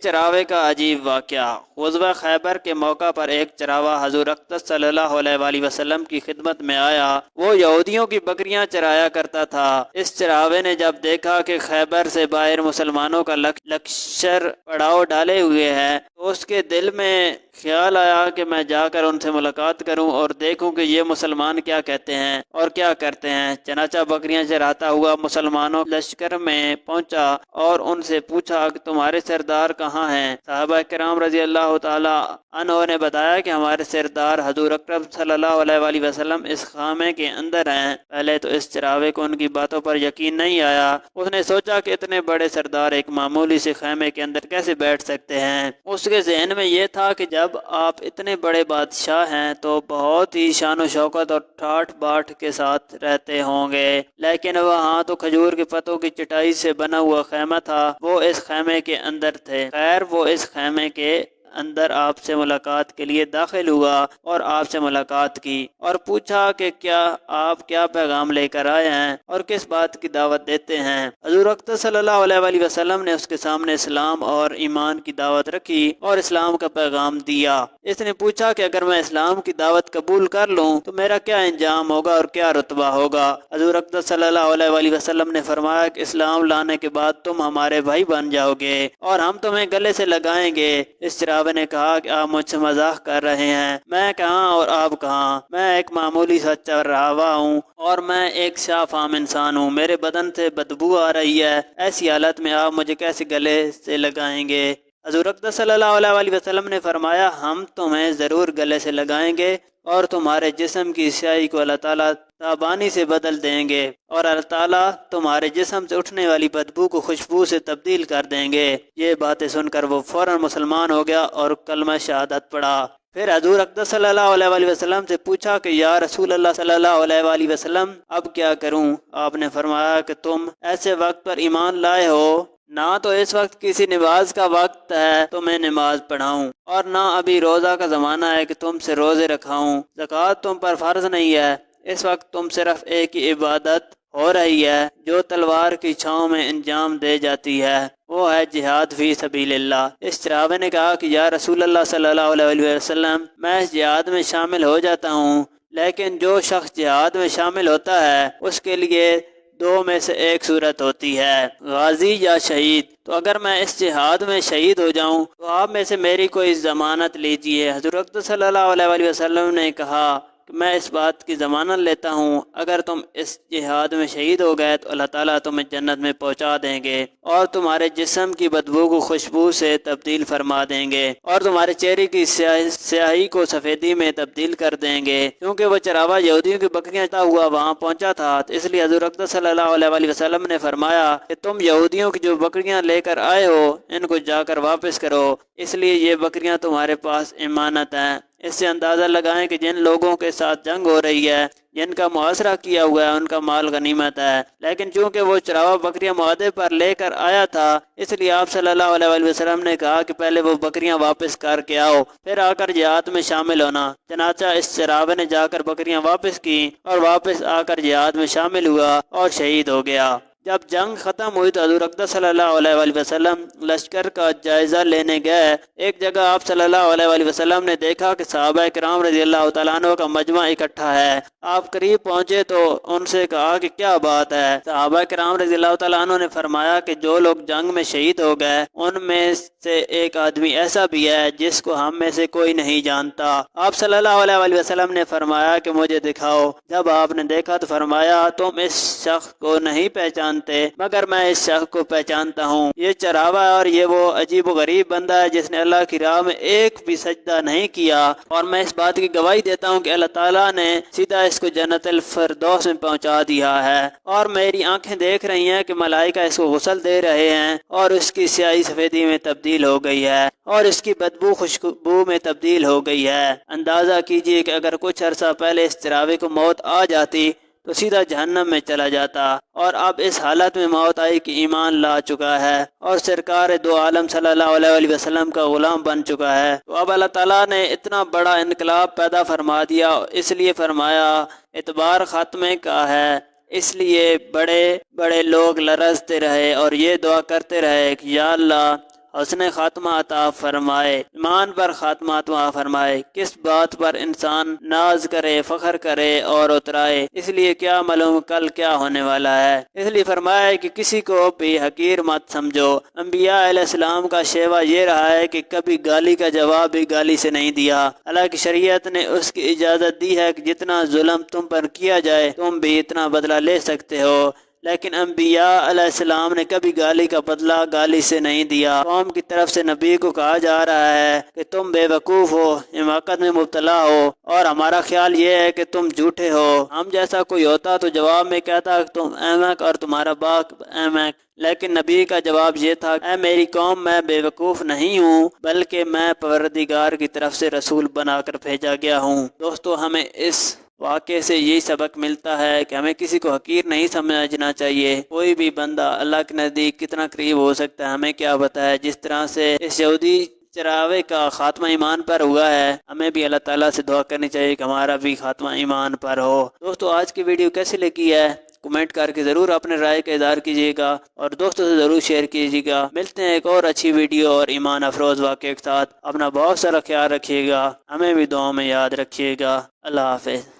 چراوے کا عجیب واقعہ۔ غزوہ خیبر کے موقع پر ایک چراوا حضور اقدس صلی اللہ علیہ وآلہ وسلم کی خدمت میں آیا۔ وہ یہودیوں کی بکریاں چرایا کرتا تھا۔ اس چراوے نے جب دیکھا کہ خیبر سے باہر مسلمانوں کا لشکر پڑاؤ ڈالے ہوئے ہے تو اس کے دل میں خیال آیا کہ میں جا کر ان سے ملاقات کروں اور دیکھوں کہ یہ مسلمان کیا کہتے ہیں اور کیا کرتے ہیں۔ چنانچہ بکریاں چراتا ہوا مسلمانوں لشکر میں پہنچا اور ان سے پوچھا کہ تمہارے سردار کہاں ہیں؟ صحابہ کرام رضی اللہ تعالی عنہ نے بتایا کہ ہمارے سردار حضور اکرم صلی اللہ علیہ وآلہ وسلم اس خیمے کے اندر ہیں۔ پہلے تو اس چراوے کو ان کی باتوں پر یقین نہیں آیا۔ اس نے سوچا کہ اتنے بڑے سردار ایک معمولی سے خیمے کے اندر کیسے بیٹھ سکتے ہیں۔ اس کے ذہن میں یہ تھا کہ جب آپ اتنے بڑے بادشاہ ہیں تو بہت ہی شان و شوکت اور ٹھاٹ باٹ کے ساتھ رہتے ہوں گے، لیکن وہاں تو کھجور کے پتوں کی چٹائی سے بنا ہوا خیمہ تھا۔ وہ اس خیمے کے اندر تھے۔ خیر وہ اس خیمے کے اندر آپ سے ملاقات کے لیے داخل ہوا اور آپ سے ملاقات کی اور پوچھا کہ آپ کیا پیغام لے کر آئے ہیں اور کس بات کی دعوت دیتے ہیں۔ حضور اکرم صلی اللہ علیہ وآلہ وسلم نے اس کے سامنے اسلام اور ایمان کی دعوت رکھی اور اسلام کا پیغام دیا۔ اس نے پوچھا کہ اگر میں اسلام کی دعوت قبول کر لوں تو میرا کیا انجام ہوگا اور کیا رتبہ ہوگا؟ حضور اکرم صلی اللہ علیہ وآلہ وسلم نے فرمایا کہ اسلام لانے کے بعد تم ہمارے بھائی بن جاؤ گے اور ہم تمہیں گلے سے لگائیں گے۔ اس چراغ نے کہا کہ آپ مجھ سے مذاق کر رہے ہیں، میں کہاں اور آپ کہاں؟ میں ایک معمولی سا چراوا ہوں اور میں ایک صاف عام انسان ہوں۔ میرے بدن سے بدبو آ رہی ہے، ایسی حالت میں آپ مجھے کیسے گلے سے لگائیں گے؟ حضور اکرم صلی اللہ علیہ وآلہ وسلم نے فرمایا ہم تمہیں ضرور گلے سے لگائیں گے اور تمہارے جسم کی سیاہی کو اللہ تعالیٰ تابانی سے بدل دیں گے اور اللہ تعالیٰ تمہارے جسم سے اٹھنے والی بدبو کو خوشبو سے تبدیل کر دیں گے۔ یہ باتیں سن کر وہ فوراً مسلمان ہو گیا اور کلمہ شہادت پڑھا۔ پھر حضور اقدس صلی اللہ علیہ وآلہ وسلم سے پوچھا کہ یا رسول اللہ صلی اللہ علیہ وآلہ وسلم اب کیا کروں؟ آپ نے فرمایا کہ تم ایسے وقت پر ایمان لائے ہو نہ تو اس وقت کسی نماز کا وقت ہے تو میں نماز پڑھاؤں اور نہ ابھی روزہ کا زمانہ ہے کہ تم سے روزے رکھاؤں۔ زکوٰۃ تم پر فرض نہیں ہے۔ اس وقت تم صرف ایک ہی عبادت ہو رہی ہے جو تلوار کی چھاؤں میں انجام دے جاتی ہے، وہ ہے جہاد فی سبیل اللہ۔ اس چراوے نے کہا کہ یا رسول اللہ صلی اللہ علیہ وسلم میں اس جہاد میں شامل ہو جاتا ہوں، لیکن جو شخص جہاد میں شامل ہوتا ہے اس کے لیے دو میں سے ایک صورت ہوتی ہے، غازی یا شہید۔ تو اگر میں اس جہاد میں شہید ہو جاؤں تو آپ میں سے میری کوئی ضمانت لیجئے۔ حضور اکرم صلی اللہ علیہ وسلم نے کہا کہ میں اس بات کی ضمانت لیتا ہوں اگر تم اس جہاد میں شہید ہو گئے تو اللہ تعالیٰ تمہیں جنت میں پہنچا دیں گے اور تمہارے جسم کی بدبو کو خوشبو سے تبدیل فرما دیں گے اور تمہارے چہرے کی سیاہی کو سفیدی میں تبدیل کر دیں گے۔ کیونکہ وہ چراوا یہودیوں کی بکریاں چراتا ہوا وہاں پہنچا تھا، اس لیے حضور اکرم صلی اللہ علیہ وآلہ وسلم نے فرمایا کہ تم یہودیوں کی جو بکریاں لے کر آئے ہو ان کو جا کر واپس کرو، اس لیے یہ بکریاں تمہارے پاس امانت ہیں۔ اس سے اندازہ لگائیں کہ جن لوگوں کے ساتھ جنگ ہو رہی ہے، جن کا محاصرہ کیا ہوا ہے، ان کا مال غنیمت ہے، لیکن چونکہ وہ چراوا بکریاں معاہدے پر لے کر آیا تھا اس لیے آپ صلی اللہ علیہ وسلم نے کہا کہ پہلے وہ بکریاں واپس کر کے آؤ پھر آ کر جہاد میں شامل ہونا۔ چنانچہ اس چراوے نے جا کر بکریاں واپس کی اور واپس آ کر جہاد میں شامل ہوا اور شہید ہو گیا۔ جب جنگ ختم ہوئی تو حضور اقدس صلی اللہ علیہ وآلہ وسلم لشکر کا جائزہ لینے گئے۔ ایک جگہ آپ صلی اللہ علیہ وآلہ وسلم نے دیکھا کہ صحابہ کرام رضی اللہ تعالیٰ عنہ کا مجمع اکٹھا ہے۔ آپ قریب پہنچے تو ان سے کہا کہ کیا بات ہے؟ صحابہ کرام رضی اللہ تعالیٰ عنہ نے فرمایا کہ جو لوگ جنگ میں شہید ہو گئے ان میں سے ایک آدمی ایسا بھی ہے جس کو ہم میں سے کوئی نہیں جانتا۔ آپ صلی اللہ علیہ وآلہ وسلم نے فرمایا کہ مجھے دکھاؤ۔ جب آپ نے دیکھا تو فرمایا تم اس شخص کو نہیں پہچانتے مگر میں اس شخص کو پہچانتا ہوں، یہ چراوا ہے اور یہ وہ عجیب و غریب بندہ ہے جس نے اللہ کی راہ میں ایک بھی سجدہ نہیں کیا، اور میں اس بات کی گواہی دیتا ہوں کہ اللہ تعالیٰ نے سیدھا اس کو جنت الفردوس میں پہنچا دیا ہے، اور میری آنکھیں دیکھ رہی ہیں کہ ملائکہ اس کو غسل دے رہے ہیں اور اس کی سیاہی سفیدی میں تبدیل ہو گئی ہے اور اس کی بدبو خوشبو میں تبدیل ہو گئی ہے۔ اندازہ کیجئے کہ اگر کچھ عرصہ پہلے اس چراوے کو موت آ جاتی تو سیدھا جہنم میں چلا جاتا، اور اب اس حالت میں موت آئی کہ ایمان لا چکا ہے اور سرکار دو عالم صلی اللہ علیہ وآلہ وسلم کا غلام بن چکا ہے۔ تو اب اللہ تعالیٰ نے اتنا بڑا انقلاب پیدا فرما دیا، اس لیے فرمایا اعتبار خاتمے کا ہے، اس لیے بڑے بڑے لوگ لرزتے رہے اور یہ دعا کرتے رہے کہ یا اللہ حسن خاتمہ عطا فرمائے، ایمان پر خاتمہ عطا فرمائے۔ کس بات پر انسان ناز کرے، فخر کرے اور اترائے، اس لیے کیا معلوم کل کیا ہونے والا ہے۔ اس لیے فرمایا کہ کسی کو بھی حقیر مت سمجھو۔ انبیاء علیہ السلام کا شیوا یہ رہا ہے کہ کبھی گالی کا جواب بھی گالی سے نہیں دیا، حالانکہ شریعت نے اس کی اجازت دی ہے کہ جتنا ظلم تم پر کیا جائے تم بھی اتنا بدلہ لے سکتے ہو، لیکن انبیاء علیہ السلام نے کبھی گالی کا بدلہ گالی سے نہیں دیا۔ قوم کی طرف سے نبی کو کہا جا رہا ہے کہ تم بے وقوف ہو، حماقت میں مبتلا ہو، اور ہمارا خیال یہ ہے کہ تم جھوٹے ہو۔ ہم جیسا کوئی ہوتا تو جواب میں کہتا کہ تم احمق اور تمہارا باپ احمق، لیکن نبی کا جواب یہ تھا، اے میری قوم، میں بے وقوف نہیں ہوں بلکہ میں پروردگار کی طرف سے رسول بنا کر بھیجا گیا ہوں۔ دوستو، ہمیں اس واقعے سے یہی سبق ملتا ہے کہ ہمیں کسی کو حقیر نہیں سمجھنا چاہیے۔ کوئی بھی بندہ اللہ کے نزدیک کتنا قریب ہو سکتا ہے ہمیں کیا پتہ ہے۔ جس طرح سے اس یہودی چراوے کا خاتمہ ایمان پر ہوا ہے، ہمیں بھی اللہ تعالیٰ سے دعا کرنی چاہیے کہ ہمارا بھی خاتمہ ایمان پر ہو۔ دوستو، آج کی ویڈیو کیسی لگی ہے کمنٹ کر کے ضرور اپنے رائے کا اظہار کیجیے گا اور دوستوں سے ضرور شیئر کیجیے گا۔ ملتے ہیں ایک اور اچھی ویڈیو اور ایمان افروز واقعے کے ساتھ۔ اپنا بہت سارا خیال رکھیے گا، ہمیں بھی دعاؤں میں یاد رکھیے گا۔ اللہ حافظ۔